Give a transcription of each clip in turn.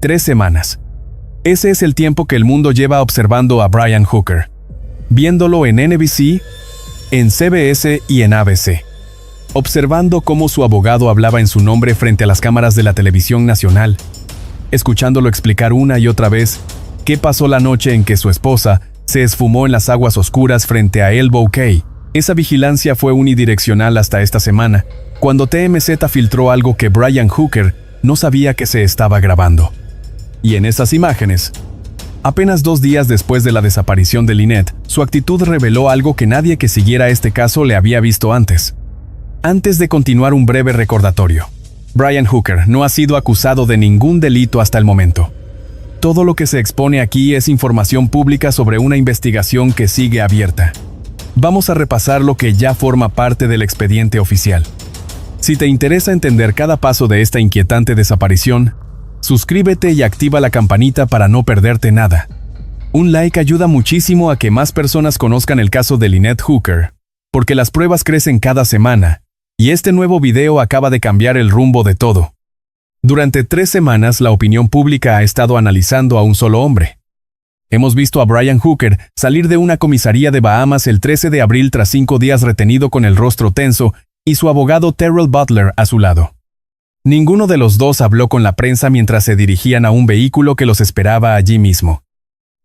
3 semanas. Ese es el tiempo que el mundo lleva observando a Brian Hooker, viéndolo en NBC, en CBS y en ABC. Observando cómo su abogado hablaba en su nombre frente a las cámaras de la televisión nacional, escuchándolo explicar una y otra vez qué pasó la noche en que su esposa se esfumó en las aguas oscuras frente a Elbow Cay. Esa vigilancia fue unidireccional hasta esta semana, cuando TMZ filtró algo que Brian Hooker no sabía que se estaba grabando. Y en esas imágenes, apenas 2 días después de la desaparición de Lynette, su actitud reveló algo que nadie que siguiera este caso le había visto antes. Antes de continuar, un breve recordatorio. Brian Hooker no ha sido acusado de ningún delito hasta el momento. Todo lo que se expone aquí es información pública sobre una investigación que sigue abierta. Vamos a repasar lo que ya forma parte del expediente oficial. Si te interesa entender cada paso de esta inquietante desaparición, suscríbete y activa la campanita para no perderte nada. Un like ayuda muchísimo a que más personas conozcan el caso de Lynette Hooker, porque las pruebas crecen cada semana, y este nuevo video acaba de cambiar el rumbo de todo. Durante 3 semanas, la opinión pública ha estado analizando a un solo hombre. Hemos visto a Brian Hooker salir de una comisaría de Bahamas el 13 de abril tras 5 días retenido con el rostro tenso y su abogado Terrell Butler a su lado. Ninguno de los dos habló con la prensa mientras se dirigían a un vehículo que los esperaba allí mismo.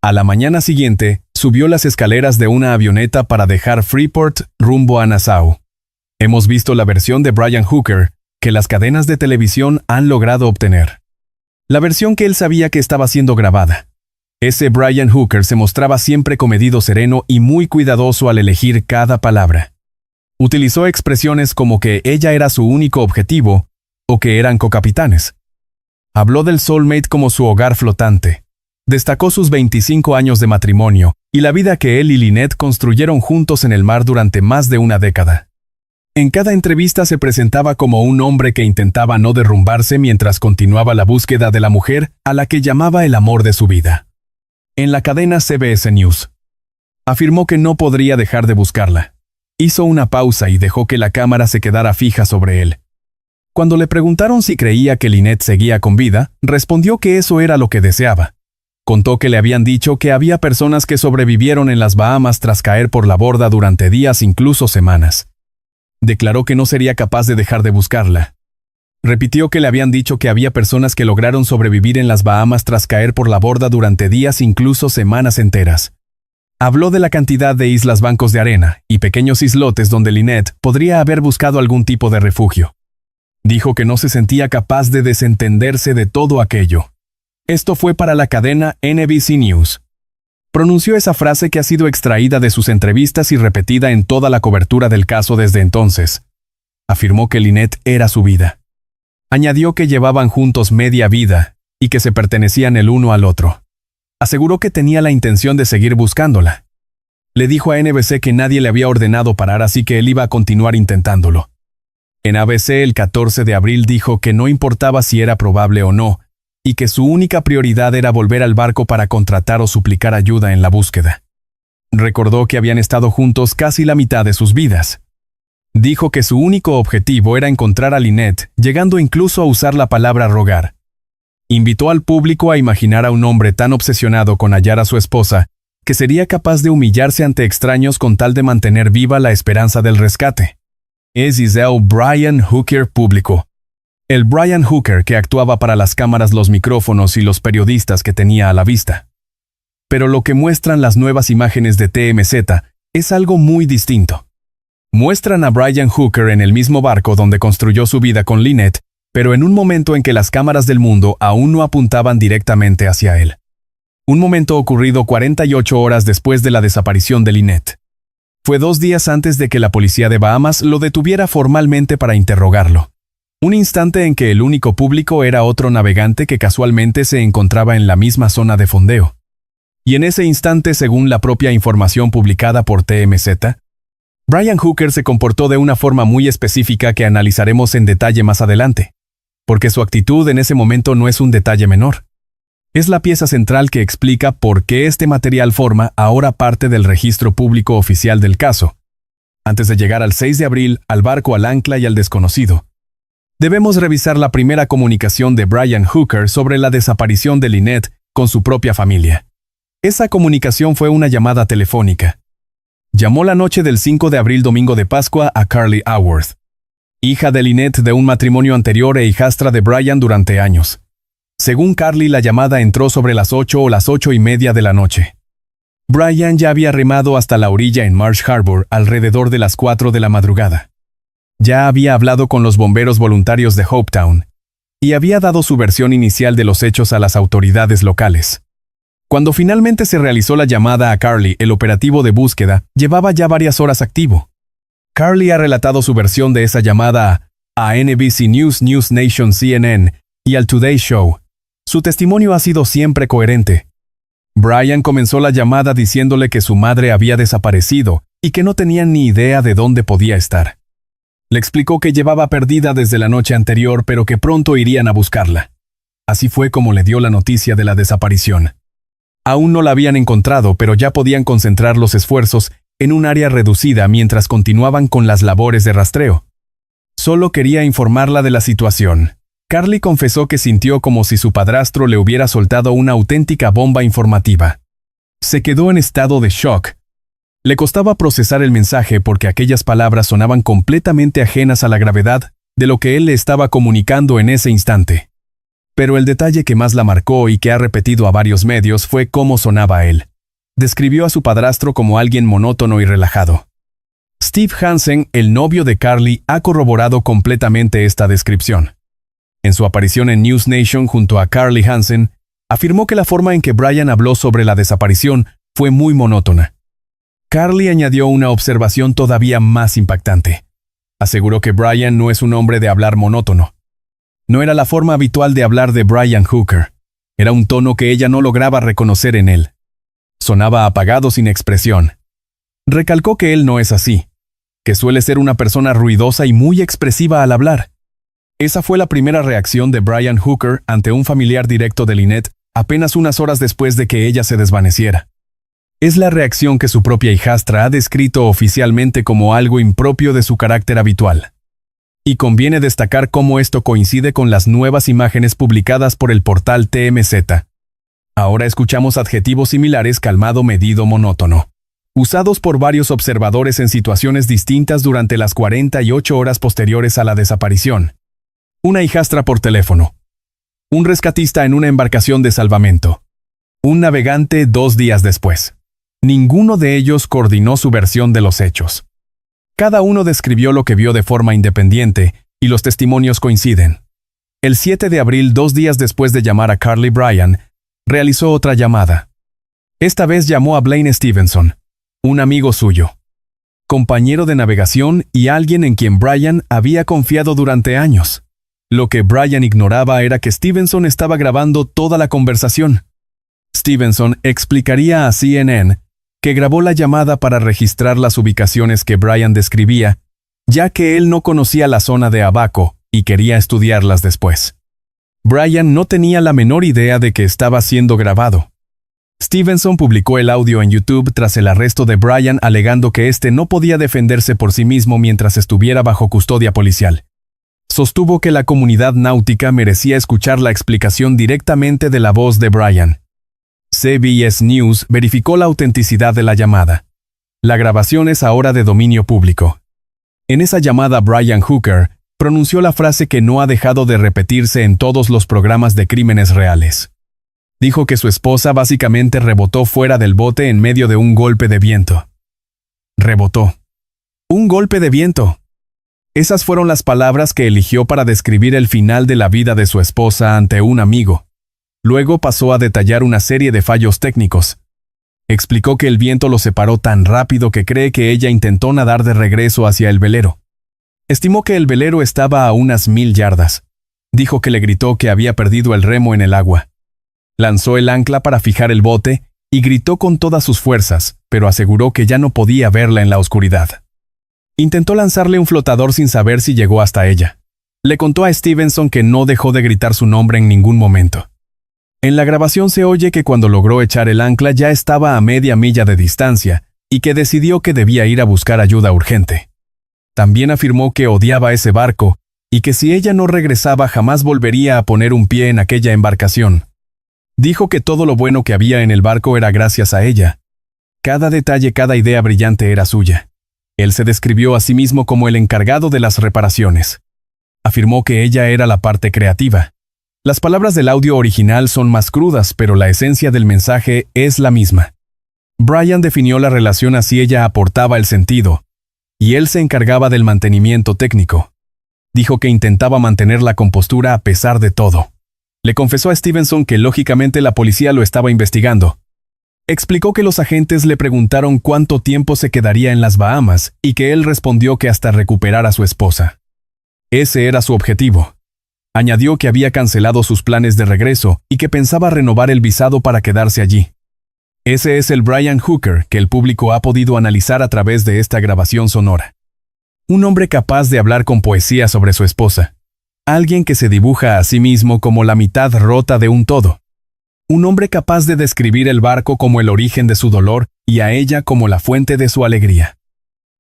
A la mañana siguiente, subió las escaleras de una avioneta para dejar Freeport rumbo a Nassau. Hemos visto la versión de Brian Hooker que las cadenas de televisión han logrado obtener. La versión que él sabía que estaba siendo grabada. Ese Brian Hooker se mostraba siempre comedido, sereno y muy cuidadoso al elegir cada palabra. Utilizó expresiones como que ella era su único objetivo o que eran cocapitanes. Habló del soulmate como su hogar flotante. Destacó sus 25 años de matrimonio y la vida que él y Lynette construyeron juntos en el mar durante más de una década. En cada entrevista se presentaba como un hombre que intentaba no derrumbarse mientras continuaba la búsqueda de la mujer a la que llamaba el amor de su vida. En la cadena CBS News, afirmó que no podría dejar de buscarla. Hizo una pausa y dejó que la cámara se quedara fija sobre él. Cuando le preguntaron si creía que Lynette seguía con vida, respondió que eso era lo que deseaba. Contó que le habían dicho que había personas que sobrevivieron en las Bahamas tras caer por la borda durante días, incluso semanas. Declaró que no sería capaz de dejar de buscarla. Repitió que le habían dicho que había personas que lograron sobrevivir en las Bahamas tras caer por la borda durante días, incluso semanas enteras. Habló de la cantidad de islas bancos de arena y pequeños islotes donde Lynette podría haber buscado algún tipo de refugio. Dijo que no se sentía capaz de desentenderse de todo aquello. Esto fue para la cadena NBC News. Pronunció esa frase que ha sido extraída de sus entrevistas y repetida en toda la cobertura del caso desde entonces. Afirmó que Lynette era su vida. Añadió que llevaban juntos media vida y que se pertenecían el uno al otro. Aseguró que tenía la intención de seguir buscándola. Le dijo a NBC que nadie le había ordenado parar, así que él iba a continuar intentándolo. En ABC el 14 de abril dijo que no importaba si era probable o no, y que su única prioridad era volver al barco para contratar o suplicar ayuda en la búsqueda. Recordó que habían estado juntos casi la mitad de sus vidas. Dijo que su único objetivo era encontrar a Lynette, llegando incluso a usar la palabra rogar. Invitó al público a imaginar a un hombre tan obsesionado con hallar a su esposa que sería capaz de humillarse ante extraños con tal de mantener viva la esperanza del rescate. Es el Brian Hooker público. El Brian Hooker que actuaba para las cámaras, los micrófonos y los periodistas que tenía a la vista. Pero lo que muestran las nuevas imágenes de TMZ es algo muy distinto. Muestran a Brian Hooker en el mismo barco donde construyó su vida con Lynette, pero en un momento en que las cámaras del mundo aún no apuntaban directamente hacia él. Un momento ocurrido 48 horas después de la desaparición de Lynette. Fue 2 días antes de que la policía de Bahamas lo detuviera formalmente para interrogarlo. Un instante en que el único público era otro navegante que casualmente se encontraba en la misma zona de fondeo. Y en ese instante, según la propia información publicada por TMZ, Brian Hooker se comportó de una forma muy específica que analizaremos en detalle más adelante, porque su actitud en ese momento no es un detalle menor. Es la pieza central que explica por qué este material forma ahora parte del registro público oficial del caso. Antes de llegar al 6 de abril, al barco, al ancla y al desconocido, Debemos revisar la primera comunicación de Brian Hooker sobre la desaparición de Lynette con su propia familia. Esa comunicación fue una llamada telefónica. Llamó la noche del 5 de abril, domingo de Pascua, a Carly Haworth, hija de Lynette de un matrimonio anterior e hijastra de Brian durante años. Según Carly, la llamada entró sobre las 8 o las 8:30 de la noche. Brian ya había remado hasta la orilla en Marsh Harbor alrededor de las 4 de la madrugada. Ya había hablado con los bomberos voluntarios de Hopetown y había dado su versión inicial de los hechos a las autoridades locales. Cuando finalmente se realizó la llamada a Carly, el operativo de búsqueda llevaba ya varias horas activo. Carly ha relatado su versión de esa llamada a NBC News, News Nation, CNN y al Today Show. Su testimonio ha sido siempre coherente. Brian comenzó la llamada diciéndole que su madre había desaparecido y que no tenían ni idea de dónde podía estar. Le explicó que llevaba perdida desde la noche anterior, pero que pronto irían a buscarla. Así fue como le dio la noticia de la desaparición. Aún no la habían encontrado, pero ya podían concentrar los esfuerzos en un área reducida mientras continuaban con las labores de rastreo. Solo quería informarla de la situación. Carly confesó que sintió como si su padrastro le hubiera soltado una auténtica bomba informativa. Se quedó en estado de shock. Le costaba procesar el mensaje porque aquellas palabras sonaban completamente ajenas a la gravedad de lo que él le estaba comunicando en ese instante. Pero el detalle que más la marcó y que ha repetido a varios medios fue cómo sonaba él. Describió a su padrastro como alguien monótono y relajado. Steve Hansen, el novio de Carly, ha corroborado completamente esta descripción. En su aparición en News Nation junto a Carly Hansen, afirmó que la forma en que Brian habló sobre la desaparición fue muy monótona. Carly añadió una observación todavía más impactante. Aseguró que Brian no es un hombre de hablar monótono. No era la forma habitual de hablar de Brian Hooker. Era un tono que ella no lograba reconocer en él. Sonaba apagado, sin expresión. Recalcó que él no es así, que suele ser una persona ruidosa y muy expresiva al hablar. Esa fue la primera reacción de Brian Hooker ante un familiar directo de Lynette apenas unas horas después de que ella se desvaneciera. Es la reacción que su propia hijastra ha descrito oficialmente como algo impropio de su carácter habitual. Y conviene destacar cómo esto coincide con las nuevas imágenes publicadas por el portal TMZ. Ahora escuchamos adjetivos similares: calmado, medido, monótono, usados por varios observadores en situaciones distintas durante las 48 horas posteriores a la desaparición. Una hijastra por teléfono. Un rescatista en una embarcación de salvamento. Un navegante 2 días después. Ninguno de ellos coordinó su versión de los hechos. Cada uno describió lo que vio de forma independiente, y los testimonios coinciden. El 7 de abril, 2 días después de llamar a Carly, Brian realizó otra llamada. Esta vez llamó a Blaine Stevenson, un amigo suyo, compañero de navegación y alguien en quien Brian había confiado durante años. Lo que Brian ignoraba era que Stevenson estaba grabando toda la conversación. Stevenson explicaría a CNN que grabó la llamada para registrar las ubicaciones que Brian describía, ya que él no conocía la zona de Abaco y quería estudiarlas después. Brian no tenía la menor idea de que estaba siendo grabado. Stevenson publicó el audio en YouTube tras el arresto de Brian, alegando que éste no podía defenderse por sí mismo mientras estuviera bajo custodia policial. Sostuvo que la comunidad náutica merecía escuchar la explicación directamente de la voz de Brian. CBS News verificó la autenticidad de la llamada. La grabación es ahora de dominio público. En esa llamada, Brian Hooker pronunció la frase que no ha dejado de repetirse en todos los programas de crímenes reales. Dijo que su esposa básicamente rebotó fuera del bote en medio de un golpe de viento. Rebotó. Un golpe de viento. Esas fueron las palabras que eligió para describir el final de la vida de su esposa ante un amigo. Luego pasó a detallar una serie de fallos técnicos. Explicó que el viento lo separó tan rápido que cree que ella intentó nadar de regreso hacia el velero. Estimó que el velero estaba a unas 1000 yardas. Dijo que le gritó que había perdido el remo en el agua. Lanzó el ancla para fijar el bote y gritó con todas sus fuerzas, pero aseguró que ya no podía verla en la oscuridad. Intentó lanzarle un flotador sin saber si llegó hasta ella. Le contó a Stevenson que no dejó de gritar su nombre en ningún momento. En la grabación se oye que cuando logró echar el ancla ya estaba a media milla de distancia y que decidió que debía ir a buscar ayuda urgente. También afirmó que odiaba ese barco y que si ella no regresaba jamás volvería a poner un pie en aquella embarcación. Dijo que todo lo bueno que había en el barco era gracias a ella. Cada detalle, cada idea brillante era suya. Él se describió a sí mismo como el encargado de las reparaciones. Afirmó que ella era la parte creativa. Las palabras del audio original son más crudas, pero la esencia del mensaje es la misma. Brian definió la relación así: ella aportaba el sentido, y él se encargaba del mantenimiento técnico. Dijo que intentaba mantener la compostura a pesar de todo. Le confesó a Stevenson que lógicamente la policía lo estaba investigando. Explicó que los agentes le preguntaron cuánto tiempo se quedaría en las Bahamas y que él respondió que hasta recuperar a su esposa. Ese era su objetivo. Añadió que había cancelado sus planes de regreso y que pensaba renovar el visado para quedarse allí. Ese es el Brian Hooker que el público ha podido analizar a través de esta grabación sonora. Un hombre capaz de hablar con poesía sobre su esposa. Alguien que se dibuja a sí mismo como la mitad rota de un todo. Un hombre capaz de describir el barco como el origen de su dolor y a ella como la fuente de su alegría.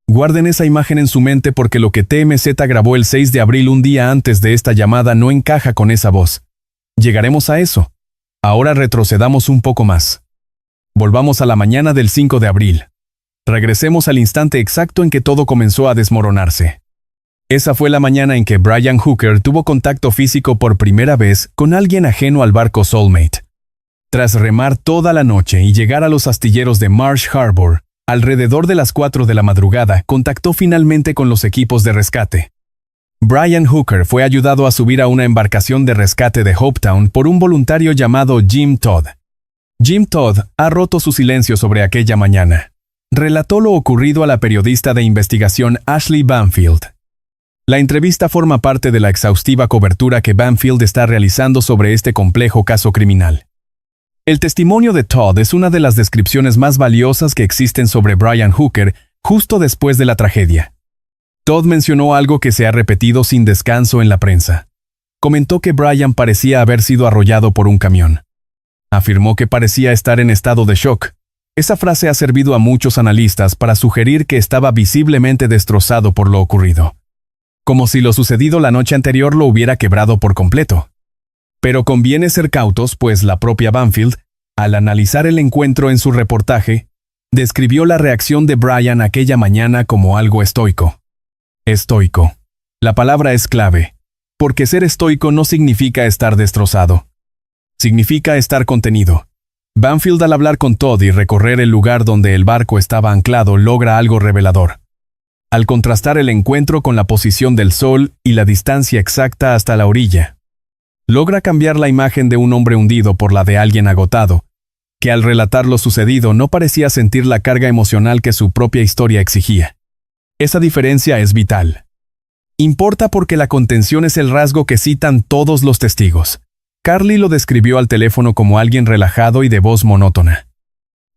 Guarden esa imagen en su mente porque lo que TMZ grabó el 6 de abril, un día antes de esta llamada, no encaja con esa voz. Llegaremos a eso. Ahora retrocedamos un poco más. Volvamos a la mañana del 5 de abril. Regresemos al instante exacto en que todo comenzó a desmoronarse. Esa fue la mañana en que Brian Hooker tuvo contacto físico por primera vez con alguien ajeno al barco Soulmate. Tras remar toda la noche y llegar a los astilleros de Marsh Harbor, alrededor de las 4 de la madrugada, contactó finalmente con los equipos de rescate. Brian Hooker fue ayudado a subir a una embarcación de rescate de Hopetown por un voluntario llamado Jim Todd. Jim Todd ha roto su silencio sobre aquella mañana. Relató lo ocurrido a la periodista de investigación Ashley Banfield. La entrevista forma parte de la exhaustiva cobertura que Banfield está realizando sobre este complejo caso criminal. El testimonio de Todd es una de las descripciones más valiosas que existen sobre Brian Hooker justo después de la tragedia. Todd mencionó algo que se ha repetido sin descanso en la prensa. Comentó que Brian parecía haber sido arrollado por un camión. Afirmó que parecía estar en estado de shock. Esa frase ha servido a muchos analistas para sugerir que estaba visiblemente destrozado por lo ocurrido. Como si lo sucedido la noche anterior lo hubiera quebrado por completo. Pero conviene ser cautos, pues la propia Banfield, al analizar el encuentro en su reportaje, describió la reacción de Brian aquella mañana como algo estoico. Estoico. La palabra es clave, porque ser estoico no significa estar destrozado. Significa estar contenido. Banfield, al hablar con Todd y recorrer el lugar donde el barco estaba anclado, logra algo revelador. Al contrastar el encuentro con la posición del sol y la distancia exacta hasta la orilla, logra cambiar la imagen de un hombre hundido por la de alguien agotado, que al relatar lo sucedido no parecía sentir la carga emocional que su propia historia exigía. Esa diferencia es vital. Importa porque la contención es el rasgo que citan todos los testigos. Carly lo describió al teléfono como alguien relajado y de voz monótona.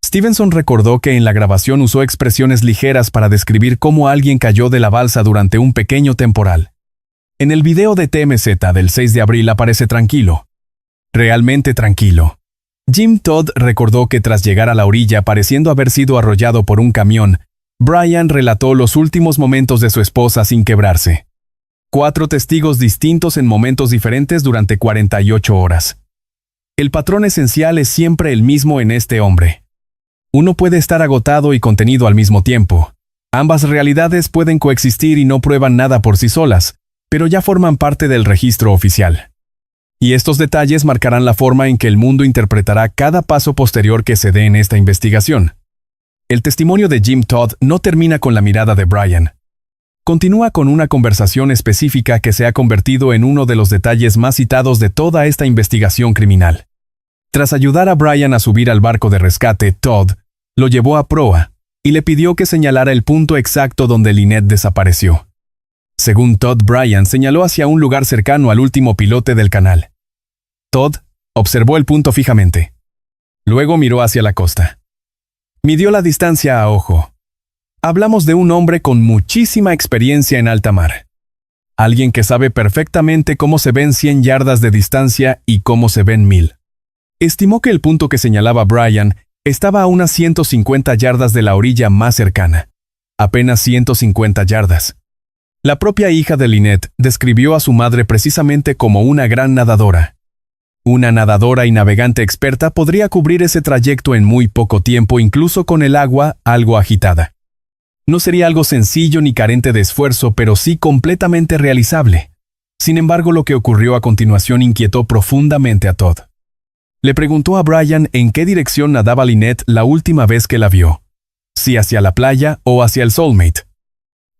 Stevenson recordó que en la grabación usó expresiones ligeras para describir cómo alguien cayó de la balsa durante un pequeño temporal. En el video de TMZ del 6 de abril aparece tranquilo. Realmente tranquilo. Jim Todd recordó que tras llegar a la orilla, pareciendo haber sido arrollado por un camión, Brian relató los últimos momentos de su esposa sin quebrarse. 4 testigos distintos en momentos diferentes durante 48 horas. El patrón esencial es siempre el mismo en este hombre. Uno puede estar agotado y contenido al mismo tiempo. Ambas realidades pueden coexistir y no prueban nada por sí solas, pero ya forman parte del registro oficial. Y estos detalles marcarán la forma en que el mundo interpretará cada paso posterior que se dé en esta investigación. El testimonio de Jim Todd no termina con la mirada de Brian. Continúa con una conversación específica que se ha convertido en uno de los detalles más citados de toda esta investigación criminal. Tras ayudar a Brian a subir al barco de rescate, Todd lo llevó a proa y le pidió que señalara el punto exacto donde Lynette desapareció. Según Todd, Brian señaló hacia un lugar cercano al último pilote del canal. Todd observó el punto fijamente. Luego miró hacia la costa. Midió la distancia a ojo. Hablamos de un hombre con muchísima experiencia en alta mar. Alguien que sabe perfectamente cómo se ven 100 yardas de distancia y cómo se ven 1000. Estimó que el punto que señalaba Brian estaba a unas 150 yardas de la orilla más cercana. Apenas 150 yardas. La propia hija de Lynette describió a su madre precisamente como una gran nadadora. Una nadadora y navegante experta podría cubrir ese trayecto en muy poco tiempo, incluso con el agua algo agitada. No sería algo sencillo ni carente de esfuerzo, pero sí completamente realizable. Sin embargo, lo que ocurrió a continuación inquietó profundamente a Todd. Le preguntó a Brian en qué dirección nadaba Lynette la última vez que la vio, si hacia la playa o hacia el Soulmate.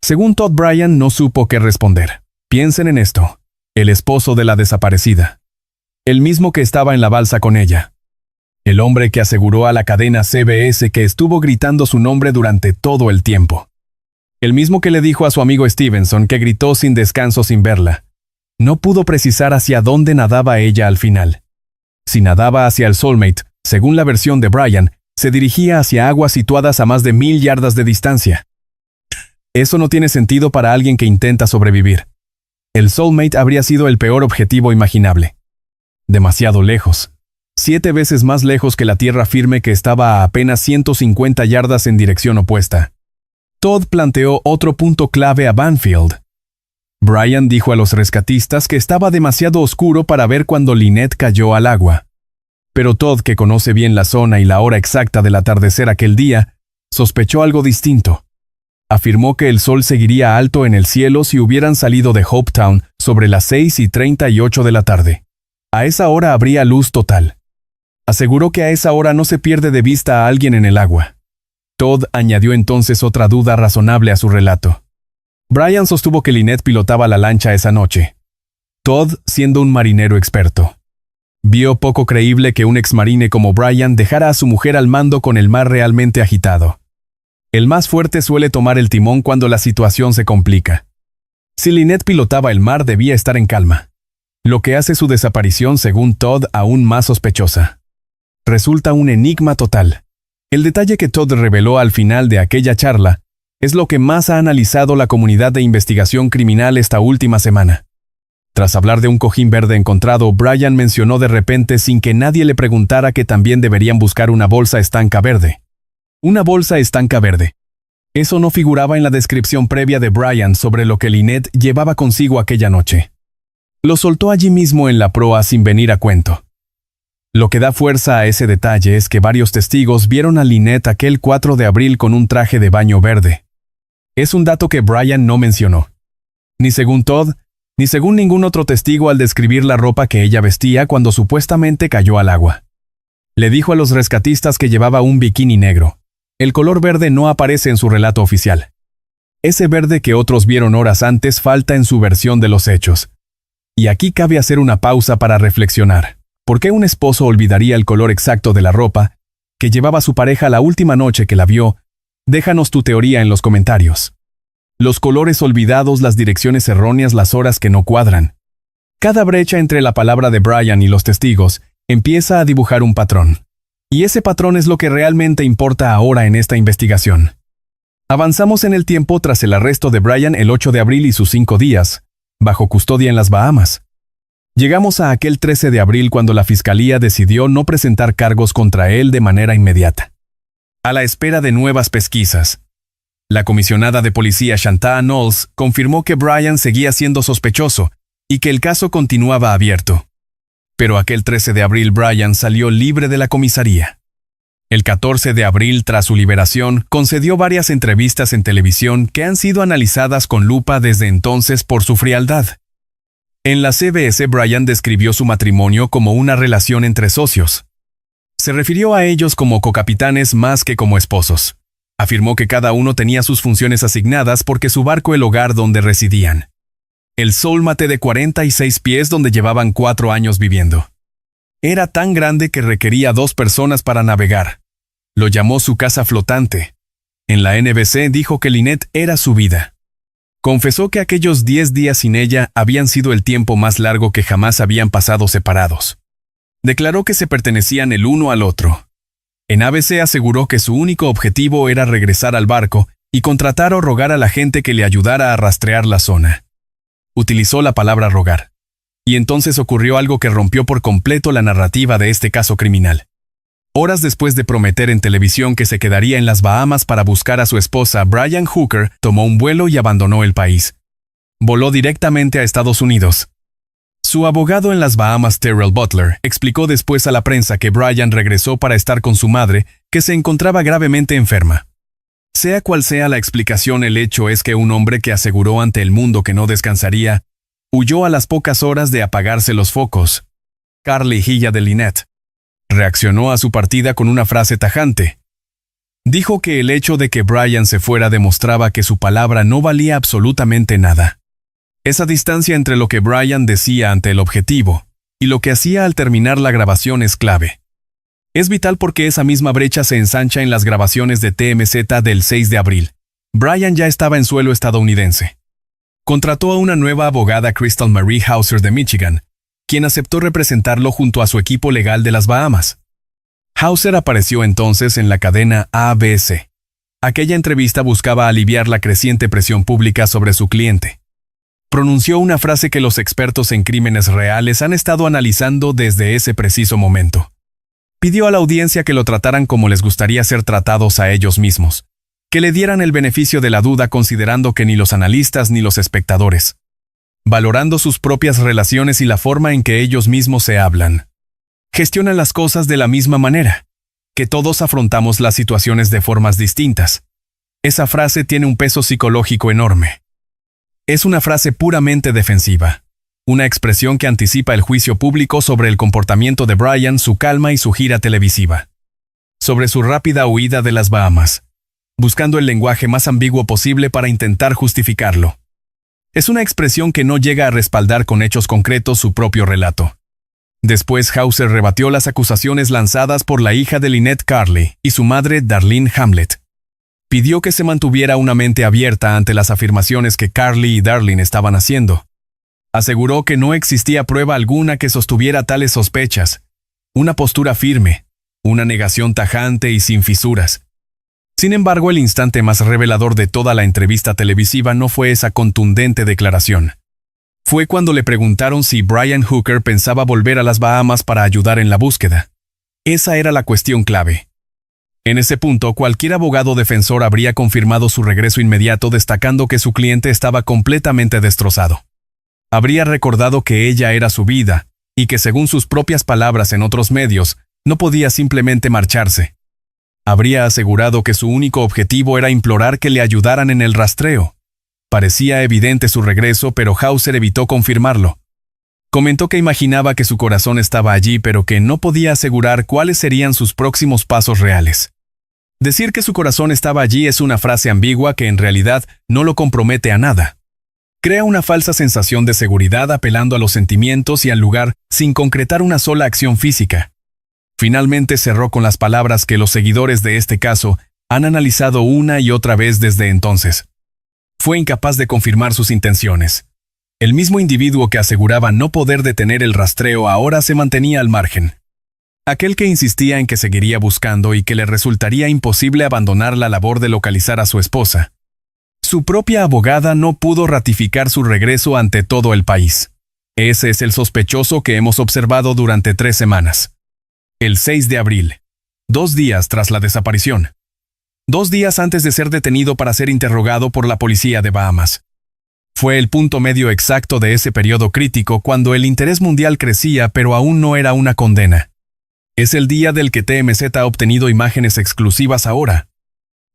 Según Todd, Brian no supo qué responder. Piensen en esto: el esposo de la desaparecida, el mismo que estaba en la balsa con ella, el hombre que aseguró a la cadena CBS que estuvo gritando su nombre durante todo el tiempo, el mismo que le dijo a su amigo Stevenson que gritó sin descanso sin verla. No pudo precisar hacia dónde nadaba ella al final. Si nadaba hacia el Soulmate, según la versión de Brian, se dirigía hacia aguas situadas a más de 1000 yardas de distancia. Eso no tiene sentido para alguien que intenta sobrevivir. El Soulmate habría sido el peor objetivo imaginable. Demasiado lejos. 7 veces más lejos que la tierra firme, que estaba a apenas 150 yardas en dirección opuesta. Todd planteó otro punto clave a Banfield. Brian dijo a los rescatistas que estaba demasiado oscuro para ver cuando Lynette cayó al agua. Pero Todd, que conoce bien la zona y la hora exacta del atardecer aquel día, sospechó algo distinto. Afirmó que el sol seguiría alto en el cielo si hubieran salido de Hopetown sobre las 6:38 de la tarde. A esa hora habría luz total. Aseguró que a esa hora no se pierde de vista a alguien en el agua. Todd añadió entonces otra duda razonable a su relato. Brian sostuvo que Lynette pilotaba la lancha esa noche. Todd, siendo un marinero experto, vio poco creíble que un exmarine como Brian dejara a su mujer al mando con el mar realmente agitado. El más fuerte suele tomar el timón cuando la situación se complica. Si Lynette pilotaba el mar, debía estar en calma, lo que hace su desaparición, según Todd, aún más sospechosa. Resulta un enigma total. El detalle que Todd reveló al final de aquella charla es lo que más ha analizado la comunidad de investigación criminal esta última semana. Tras hablar de un cojín verde encontrado, Brian mencionó de repente, sin que nadie le preguntara, que también deberían buscar una bolsa estanca verde. Una bolsa estanca verde. Eso no figuraba en la descripción previa de Brian sobre lo que Lynette llevaba consigo aquella noche. Lo soltó allí mismo en la proa sin venir a cuento. Lo que da fuerza a ese detalle es que varios testigos vieron a Lynette aquel 4 de abril con un traje de baño verde. Es un dato que Brian no mencionó. Ni según Todd, ni según ningún otro testigo al describir la ropa que ella vestía cuando supuestamente cayó al agua. Le dijo a los rescatistas que llevaba un bikini negro. El color verde no aparece en su relato oficial. Ese verde que otros vieron horas antes falta en su versión de los hechos. Y aquí cabe hacer una pausa para reflexionar. ¿Por qué un esposo olvidaría el color exacto de la ropa que llevaba su pareja la última noche que la vio? Déjanos tu teoría en los comentarios. Los colores olvidados, las direcciones erróneas, las horas que no cuadran. Cada brecha entre la palabra de Brian y los testigos empieza a dibujar un patrón. Y ese patrón es lo que realmente importa ahora en esta investigación. Avanzamos en el tiempo tras el arresto de Brian el 8 de abril y sus 5 días, bajo custodia en las Bahamas. Llegamos a aquel 13 de abril cuando la fiscalía decidió no presentar cargos contra él de manera inmediata. A la espera de nuevas pesquisas, la comisionada de policía Chantal Knowles confirmó que Brian seguía siendo sospechoso y que el caso continuaba abierto. Pero aquel 13 de abril Brian salió libre de la comisaría. El 14 de abril, tras su liberación, concedió varias entrevistas en televisión que han sido analizadas con lupa desde entonces por su frialdad. En la CBS, Brian describió su matrimonio como una relación entre socios. Se refirió a ellos como cocapitanes más que como esposos. Afirmó que cada uno tenía sus funciones asignadas porque su barco, el hogar donde residían. El Soulmate de 46 pies donde llevaban 4 años viviendo. Era tan grande que requería 2 personas para navegar. Lo llamó su casa flotante. En la NBC dijo que Lynette era su vida. Confesó que aquellos 10 días sin ella habían sido el tiempo más largo que jamás habían pasado separados. Declaró que se pertenecían el uno al otro. En ABC aseguró que su único objetivo era regresar al barco y contratar o rogar a la gente que le ayudara a rastrear la zona. Utilizó la palabra rogar. Y entonces ocurrió algo que rompió por completo la narrativa de este caso criminal. Horas después de prometer en televisión que se quedaría en las Bahamas para buscar a su esposa, Brian Hooker tomó un vuelo y abandonó el país. voló directamente a Estados Unidos. Su abogado en las Bahamas, Terrell Butler, explicó después a la prensa que Brian regresó para estar con su madre, que se encontraba gravemente enferma. Sea cual sea la explicación, el hecho es que un hombre que aseguró ante el mundo que no descansaría, huyó a las pocas horas de apagarse los focos. Carly, hija de Lynette, reaccionó a su partida con una frase tajante. Dijo que el hecho de que Brian se fuera demostraba que su palabra no valía absolutamente nada. Esa distancia entre lo que Brian decía ante el objetivo y lo que hacía al terminar la grabación es clave. Es vital porque esa misma brecha se ensancha en las grabaciones de TMZ del 6 de abril. Brian ya estaba en suelo estadounidense. Contrató a una nueva abogada, Crystal Marie Hauser de Michigan, quien aceptó representarlo junto a su equipo legal de las Bahamas. Hauser apareció entonces en la cadena ABC. Aquella entrevista buscaba aliviar la creciente presión pública sobre su cliente. Pronunció una frase que los expertos en crímenes reales han estado analizando desde ese preciso momento. Pidió a la audiencia que lo trataran como les gustaría ser tratados a ellos mismos, que le dieran el beneficio de la duda considerando que ni los analistas ni los espectadores, valorando sus propias relaciones y la forma en que ellos mismos se hablan, gestionan las cosas de la misma manera, que todos afrontamos las situaciones de formas distintas. Esa frase tiene un peso psicológico enorme. Es una frase puramente defensiva, una expresión que anticipa el juicio público sobre el comportamiento de Brian, su calma y su gira televisiva, sobre su rápida huida de las Bahamas, buscando el lenguaje más ambiguo posible para intentar justificarlo. Es una expresión que no llega a respaldar con hechos concretos su propio relato. Después Hauser rebatió las acusaciones lanzadas por la hija de Lynette, Carly, y su madre, Darlene Hamlet. Pidió que se mantuviera una mente abierta ante las afirmaciones que Carly y Darlene estaban haciendo. Aseguró que no existía prueba alguna que sostuviera tales sospechas, una postura firme, una negación tajante y sin fisuras. Sin embargo, el instante más revelador de toda la entrevista televisiva no fue esa contundente declaración. Fue cuando le preguntaron si Brian Hooker pensaba volver a las Bahamas para ayudar en la búsqueda. Esa era la cuestión clave. En ese punto, cualquier abogado defensor habría confirmado su regreso inmediato, destacando que su cliente estaba completamente destrozado. Habría recordado que ella era su vida, y que según sus propias palabras en otros medios, no podía simplemente marcharse. Habría asegurado que su único objetivo era implorar que le ayudaran en el rastreo. Parecía evidente su regreso, pero Hauser evitó confirmarlo. Comentó que imaginaba que su corazón estaba allí, pero que no podía asegurar cuáles serían sus próximos pasos reales. Decir que su corazón estaba allí es una frase ambigua que en realidad no lo compromete a nada. Crea una falsa sensación de seguridad apelando a los sentimientos y al lugar sin concretar una sola acción física. Finalmente cerró con las palabras que los seguidores de este caso han analizado una y otra vez desde entonces. Fue incapaz de confirmar sus intenciones. El mismo individuo que aseguraba no poder detener el rastreo ahora se mantenía al margen. Aquel que insistía en que seguiría buscando y que le resultaría imposible abandonar la labor de localizar a su esposa. Su propia abogada no pudo ratificar su regreso ante todo el país. Ese es el sospechoso que hemos observado durante 3 semanas. El 6 de abril, 2 días tras la desaparición. 2 días antes de ser detenido para ser interrogado por la policía de Bahamas. Fue el punto medio exacto de ese periodo crítico cuando el interés mundial crecía, pero aún no era una condena. Es el día del que TMZ ha obtenido imágenes exclusivas ahora.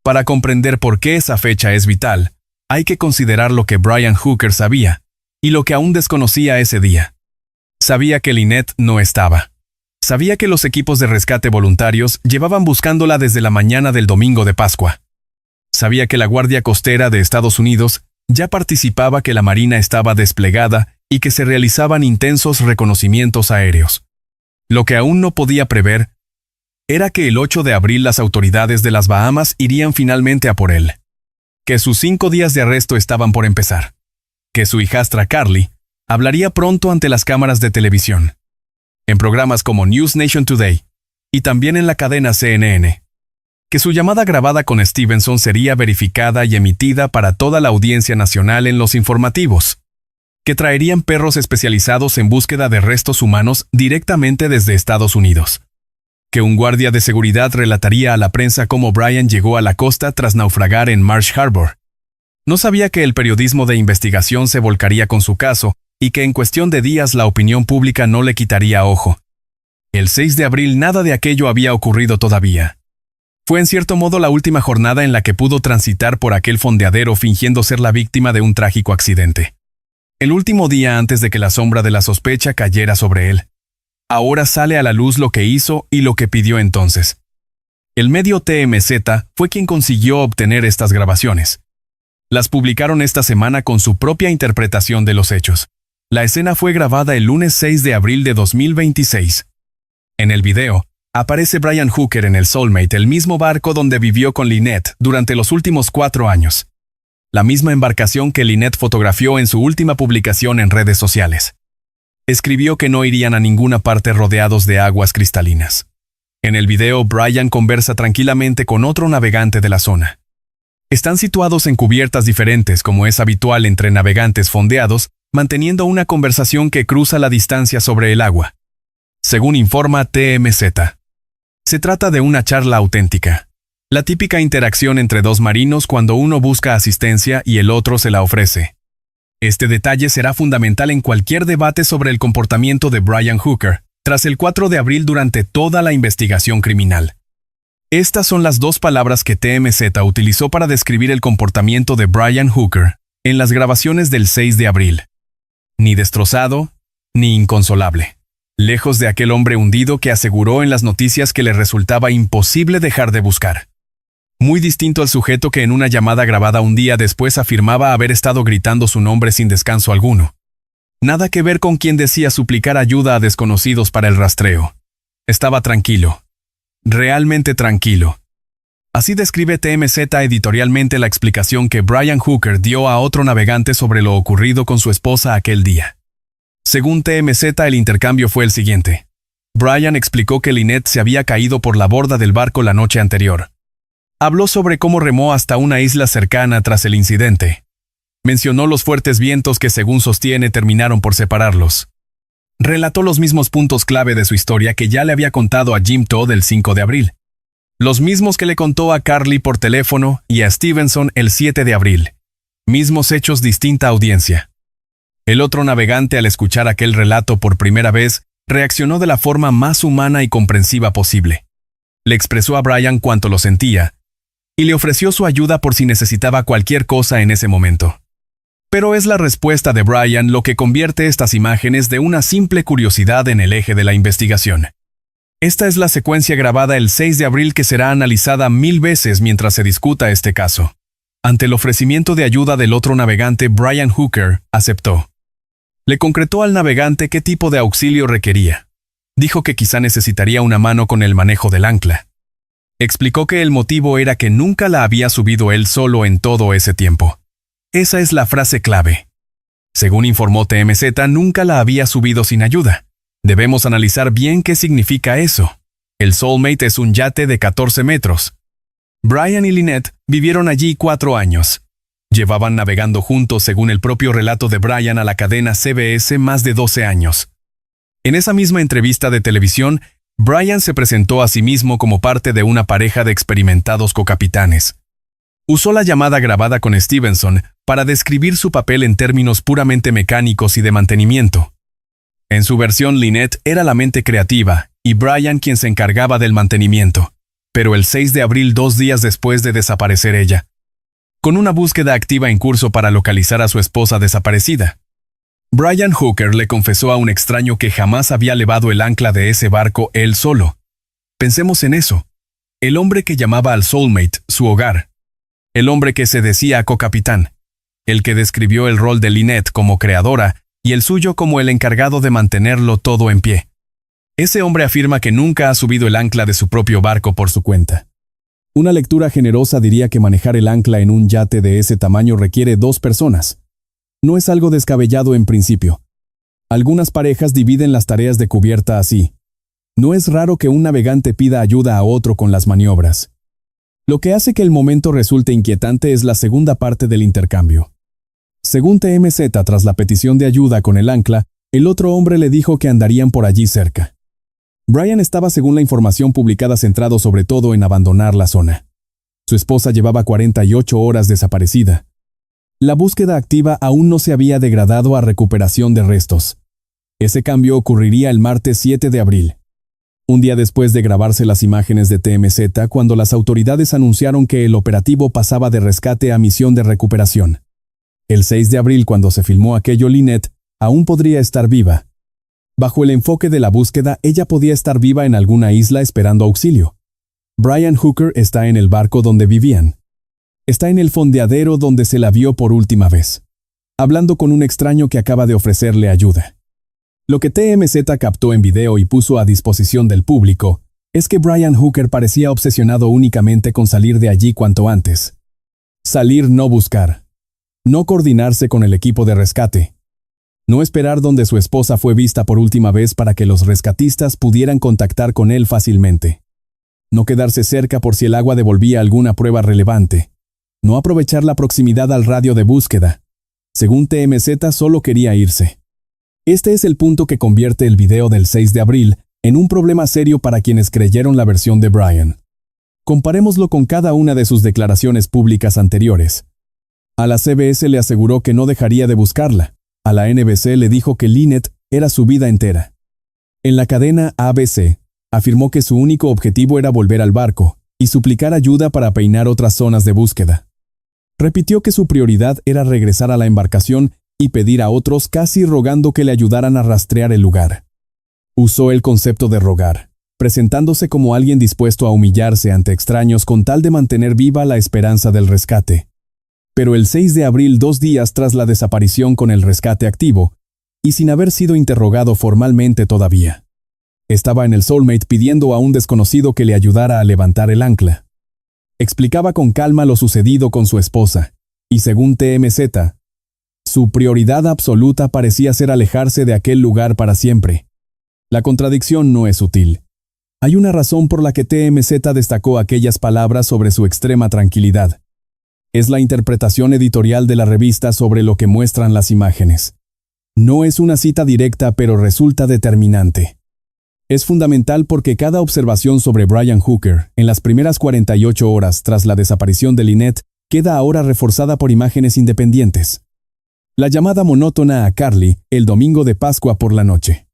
Para comprender por qué esa fecha es vital, hay que considerar lo que Brian Hooker sabía, y lo que aún desconocía ese día. Sabía que Lynette no estaba. Sabía que los equipos de rescate voluntarios llevaban buscándola desde la mañana del domingo de Pascua. Sabía que la Guardia Costera de Estados Unidos ya participaba, que la Marina estaba desplegada y que se realizaban intensos reconocimientos aéreos. Lo que aún no podía prever era que el 8 de abril las autoridades de las Bahamas irían finalmente a por él. Que sus 5 días de arresto estaban por empezar. Que su hijastra Carly hablaría pronto ante las cámaras de televisión, en programas como News Nation Today, y también en la cadena CNN. Que su llamada grabada con Stevenson sería verificada y emitida para toda la audiencia nacional en los informativos. Que traerían perros especializados en búsqueda de restos humanos directamente desde Estados Unidos. Que un guardia de seguridad relataría a la prensa cómo Brian llegó a la costa tras naufragar en Marsh Harbor. No sabía que el periodismo de investigación se volcaría con su caso y que en cuestión de días la opinión pública no le quitaría ojo. El 6 de abril nada de aquello había ocurrido todavía. Fue en cierto modo la última jornada en la que pudo transitar por aquel fondeadero fingiendo ser la víctima de un trágico accidente. El último día antes de que la sombra de la sospecha cayera sobre él. Ahora sale a la luz lo que hizo y lo que pidió entonces. El medio TMZ fue quien consiguió obtener estas grabaciones. Las publicaron esta semana con su propia interpretación de los hechos. La escena fue grabada el lunes 6 de abril de 2026. En el video, aparece Brian Hooker en el Soulmate, el mismo barco donde vivió con Lynette durante los últimos 4 años. La misma embarcación que Lynette fotografió en su última publicación en redes sociales. Escribió que no irían a ninguna parte rodeados de aguas cristalinas. En el video, Brian conversa tranquilamente con otro navegante de la zona. Están situados en cubiertas diferentes, como es habitual entre navegantes fondeados, manteniendo una conversación que cruza la distancia sobre el agua. Según informa TMZ. Se trata de una charla auténtica. La típica interacción entre dos marinos cuando uno busca asistencia y el otro se la ofrece. Este detalle será fundamental en cualquier debate sobre el comportamiento de Brian Hooker, tras el 4 de abril durante toda la investigación criminal. Estas son las 2 palabras que TMZ utilizó para describir el comportamiento de Brian Hooker en las grabaciones del 6 de abril. Ni destrozado, ni inconsolable. Lejos de aquel hombre hundido que aseguró en las noticias que le resultaba imposible dejar de buscar. Muy distinto al sujeto que en una llamada grabada un día después afirmaba haber estado gritando su nombre sin descanso alguno. Nada que ver con quien decía suplicar ayuda a desconocidos para el rastreo. Estaba tranquilo. Realmente tranquilo. Así describe TMZ editorialmente la explicación que Brian Hooker dio a otro navegante sobre lo ocurrido con su esposa aquel día. Según TMZ, el intercambio fue el siguiente. Brian explicó que Lynette se había caído por la borda del barco la noche anterior. Habló sobre cómo remó hasta una isla cercana tras el incidente. Mencionó los fuertes vientos que, según sostiene, terminaron por separarlos. Relató los mismos puntos clave de su historia que ya le había contado a Jim Todd el 5 de abril. Los mismos que le contó a Carly por teléfono y a Stevenson el 7 de abril. Mismos hechos, distinta audiencia. El otro navegante, al escuchar aquel relato por primera vez, reaccionó de la forma más humana y comprensiva posible. Le expresó a Brian cuánto lo sentía, y le ofreció su ayuda por si necesitaba cualquier cosa en ese momento. Pero es la respuesta de Brian lo que convierte estas imágenes de una simple curiosidad en el eje de la investigación. Esta es la secuencia grabada el 6 de abril que será analizada 1000 veces mientras se discuta este caso. Ante el ofrecimiento de ayuda del otro navegante, Brian Hooker aceptó. Le concretó al navegante qué tipo de auxilio requería. Dijo que quizá necesitaría una mano con el manejo del ancla. Explicó que el motivo era que nunca la había subido él solo en todo ese tiempo. Esa es la frase clave. Según informó TMZ, nunca la había subido sin ayuda. Debemos analizar bien qué significa eso. El Soulmate es un yate de 14 metros. Brian y Lynette vivieron allí 4 años. Llevaban navegando juntos, según el propio relato de Brian a la cadena CBS, más de 12 años. En esa misma entrevista de televisión, Brian se presentó a sí mismo como parte de una pareja de experimentados cocapitanes. Usó la llamada grabada con Stevenson para describir su papel en términos puramente mecánicos y de mantenimiento. En su versión, Lynette era la mente creativa y Brian quien se encargaba del mantenimiento, pero el 6 de abril, 2 días después de desaparecer ella, con una búsqueda activa en curso para localizar a su esposa desaparecida. Brian Hooker le confesó a un extraño que jamás había levado el ancla de ese barco él solo. Pensemos en eso. El hombre que llamaba al Soulmate su hogar. El hombre que se decía cocapitán. El que describió el rol de Lynette como creadora y el suyo como el encargado de mantenerlo todo en pie. Ese hombre afirma que nunca ha subido el ancla de su propio barco por su cuenta. Una lectura generosa diría que manejar el ancla en un yate de ese tamaño requiere 2 personas. No es algo descabellado en principio. Algunas parejas dividen las tareas de cubierta así. No es raro que un navegante pida ayuda a otro con las maniobras. Lo que hace que el momento resulte inquietante es la segunda parte del intercambio. Según TMZ, tras la petición de ayuda con el ancla, el otro hombre le dijo que andarían por allí cerca. Brian estaba, según la información publicada, centrado sobre todo en abandonar la zona. Su esposa llevaba 48 horas desaparecida. La búsqueda activa aún no se había degradado a recuperación de restos. Ese cambio ocurriría el martes 7 de abril. Un día después de grabarse las imágenes de TMZ, cuando las autoridades anunciaron que el operativo pasaba de rescate a misión de recuperación. El 6 de abril, cuando se filmó aquello, Lynette aún podría estar viva. Bajo el enfoque de la búsqueda, ella podía estar viva en alguna isla esperando auxilio. Brian Hooker está en el barco donde vivían. Está en el fondeadero donde se la vio por última vez, hablando con un extraño que acaba de ofrecerle ayuda. Lo que TMZ captó en video y puso a disposición del público es que Brian Hooker parecía obsesionado únicamente con salir de allí cuanto antes. Salir, no buscar. No coordinarse con el equipo de rescate. No esperar donde su esposa fue vista por última vez para que los rescatistas pudieran contactar con él fácilmente. No quedarse cerca por si el agua devolvía alguna prueba relevante. No aprovechar la proximidad al radio de búsqueda. Según TMZ, solo quería irse. Este es el punto que convierte el video del 6 de abril en un problema serio para quienes creyeron la versión de Brian. Comparémoslo con cada una de sus declaraciones públicas anteriores. A la CBS le aseguró que no dejaría de buscarla. A la NBC le dijo que Lynette era su vida entera. En la cadena ABC, afirmó que su único objetivo era volver al barco y suplicar ayuda para peinar otras zonas de búsqueda. Repitió que su prioridad era regresar a la embarcación y pedir a otros, casi rogando que le ayudaran a rastrear el lugar. Usó el concepto de rogar, presentándose como alguien dispuesto a humillarse ante extraños con tal de mantener viva la esperanza del rescate. Pero el 6 de abril, 2 días tras la desaparición con el rescate activo, y sin haber sido interrogado formalmente todavía, estaba en el Soulmate pidiendo a un desconocido que le ayudara a levantar el ancla. Explicaba con calma lo sucedido con su esposa, y según TMZ, su prioridad absoluta parecía ser alejarse de aquel lugar para siempre. La contradicción no es sutil. Hay una razón por la que TMZ destacó aquellas palabras sobre su extrema tranquilidad. Es la interpretación editorial de la revista sobre lo que muestran las imágenes. No es una cita directa, pero resulta determinante. Es fundamental porque cada observación sobre Brian Hooker en las primeras 48 horas tras la desaparición de Lynette queda ahora reforzada por imágenes independientes. La llamada monótona a Carly el domingo de Pascua por la noche.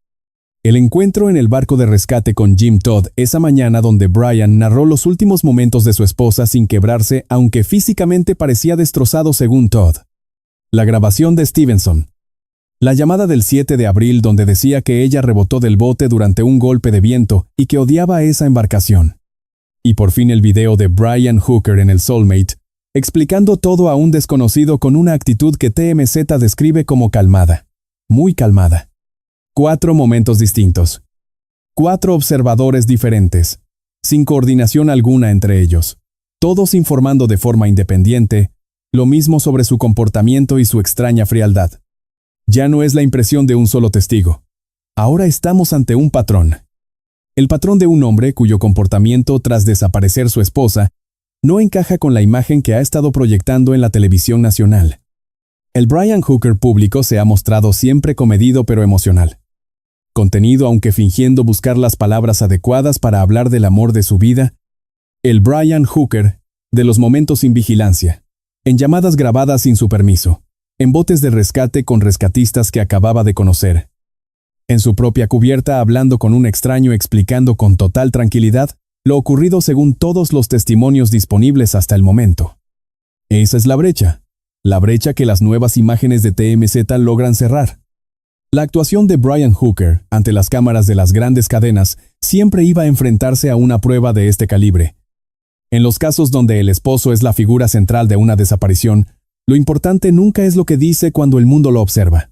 El encuentro en el barco de rescate con Jim Todd esa mañana donde Brian narró los últimos momentos de su esposa sin quebrarse, aunque físicamente parecía destrozado según Todd. La grabación de Stevenson. La llamada del 7 de abril donde decía que ella rebotó del bote durante un golpe de viento y que odiaba esa embarcación. Y por fin el video de Brian Hooker en el Soulmate, explicando todo a un desconocido con una actitud que TMZ describe como calmada. Muy calmada. 4 momentos distintos. 4 observadores diferentes, sin coordinación alguna entre ellos. Todos informando de forma independiente, lo mismo sobre su comportamiento y su extraña frialdad. Ya no es la impresión de un solo testigo. Ahora estamos ante un patrón. El patrón de un hombre cuyo comportamiento tras desaparecer su esposa no encaja con la imagen que ha estado proyectando en la televisión nacional. El Brian Hooker público se ha mostrado siempre comedido pero emocional. Contenido aunque fingiendo buscar las palabras adecuadas para hablar del amor de su vida. El Brian Hooker de los momentos sin vigilancia, en llamadas grabadas sin su permiso, en botes de rescate con rescatistas que acababa de conocer. En su propia cubierta hablando con un extraño explicando con total tranquilidad lo ocurrido según todos los testimonios disponibles hasta el momento. Esa es la brecha que las nuevas imágenes de TMZ logran cerrar. La actuación de Brian Hooker ante las cámaras de las grandes cadenas siempre iba a enfrentarse a una prueba de este calibre. En los casos donde el esposo es la figura central de una desaparición, lo importante nunca es lo que dice cuando el mundo lo observa.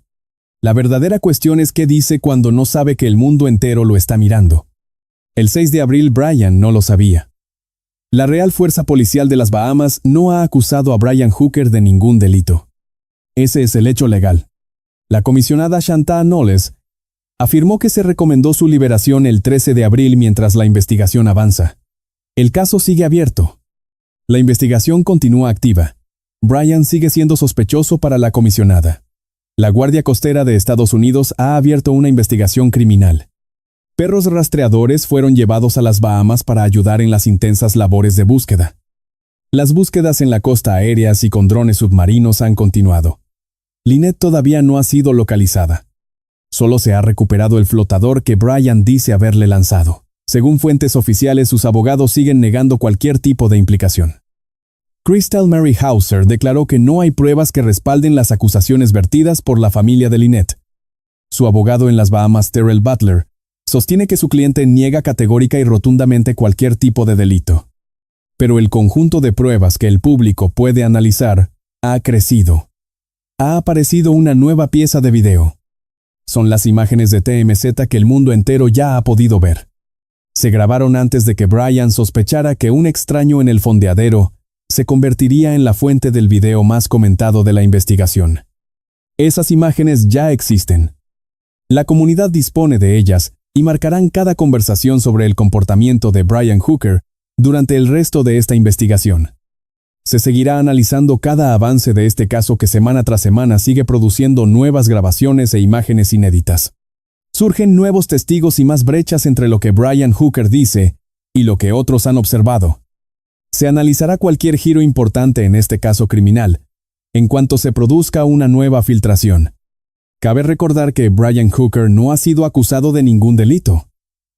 La verdadera cuestión es qué dice cuando no sabe que el mundo entero lo está mirando. El 6 de abril Brian no lo sabía. La Real Fuerza Policial de las Bahamas no ha acusado a Brian Hooker de ningún delito. Ese es el hecho legal. La comisionada Chantal Knowles afirmó que se recomendó su liberación el 13 de abril mientras la investigación avanza. El caso sigue abierto. La investigación continúa activa. Brian sigue siendo sospechoso para la comisionada. La Guardia Costera de Estados Unidos ha abierto una investigación criminal. Perros rastreadores fueron llevados a las Bahamas para ayudar en las intensas labores de búsqueda. Las búsquedas en la costa aéreas y con drones submarinos han continuado. Lynette todavía no ha sido localizada. Solo se ha recuperado el flotador que Brian dice haberle lanzado. Según fuentes oficiales, sus abogados siguen negando cualquier tipo de implicación. Crystal Mary Hauser declaró que no hay pruebas que respalden las acusaciones vertidas por la familia de Lynette. Su abogado en las Bahamas, Terrell Butler, sostiene que su cliente niega categórica y rotundamente cualquier tipo de delito. Pero el conjunto de pruebas que el público puede analizar ha crecido. Ha aparecido una nueva pieza de video. Son las imágenes de TMZ que el mundo entero ya ha podido ver. Se grabaron antes de que Brian sospechara que un extraño en el fondeadero se convertiría en la fuente del video más comentado de la investigación. Esas imágenes ya existen. La comunidad dispone de ellas y marcarán cada conversación sobre el comportamiento de Brian Hooker durante el resto de esta investigación. Se seguirá analizando cada avance de este caso que semana tras semana sigue produciendo nuevas grabaciones e imágenes inéditas. Surgen nuevos testigos y más brechas entre lo que Brian Hooker dice y lo que otros han observado. Se analizará cualquier giro importante en este caso criminal, en cuanto se produzca una nueva filtración. Cabe recordar que Brian Hooker no ha sido acusado de ningún delito.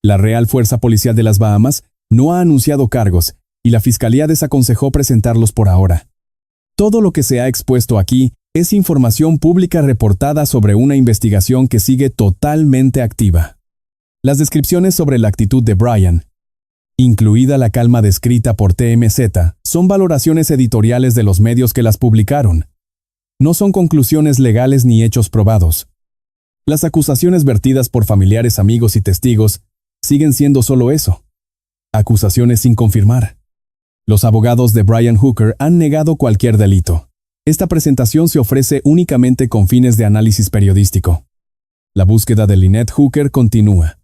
La Real Fuerza Policial de las Bahamas no ha anunciado cargos y la Fiscalía desaconsejó presentarlos por ahora. Todo lo que se ha expuesto aquí es información pública reportada sobre una investigación que sigue totalmente activa. Las descripciones sobre la actitud de Brian, incluida la calma descrita por TMZ, son valoraciones editoriales de los medios que las publicaron. No son conclusiones legales ni hechos probados. Las acusaciones vertidas por familiares, amigos y testigos siguen siendo solo eso: acusaciones sin confirmar. Los abogados de Brian Hooker han negado cualquier delito. Esta presentación se ofrece únicamente con fines de análisis periodístico. La búsqueda de Lynette Hooker continúa.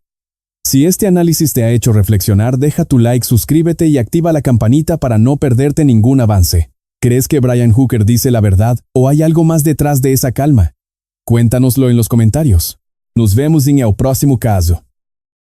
Si este análisis te ha hecho reflexionar, deja tu like, suscríbete y activa la campanita para no perderte ningún avance. ¿Crees que Brian Hooker dice la verdad o hay algo más detrás de esa calma? Cuéntanoslo en los comentarios. Nos vemos en el próximo caso.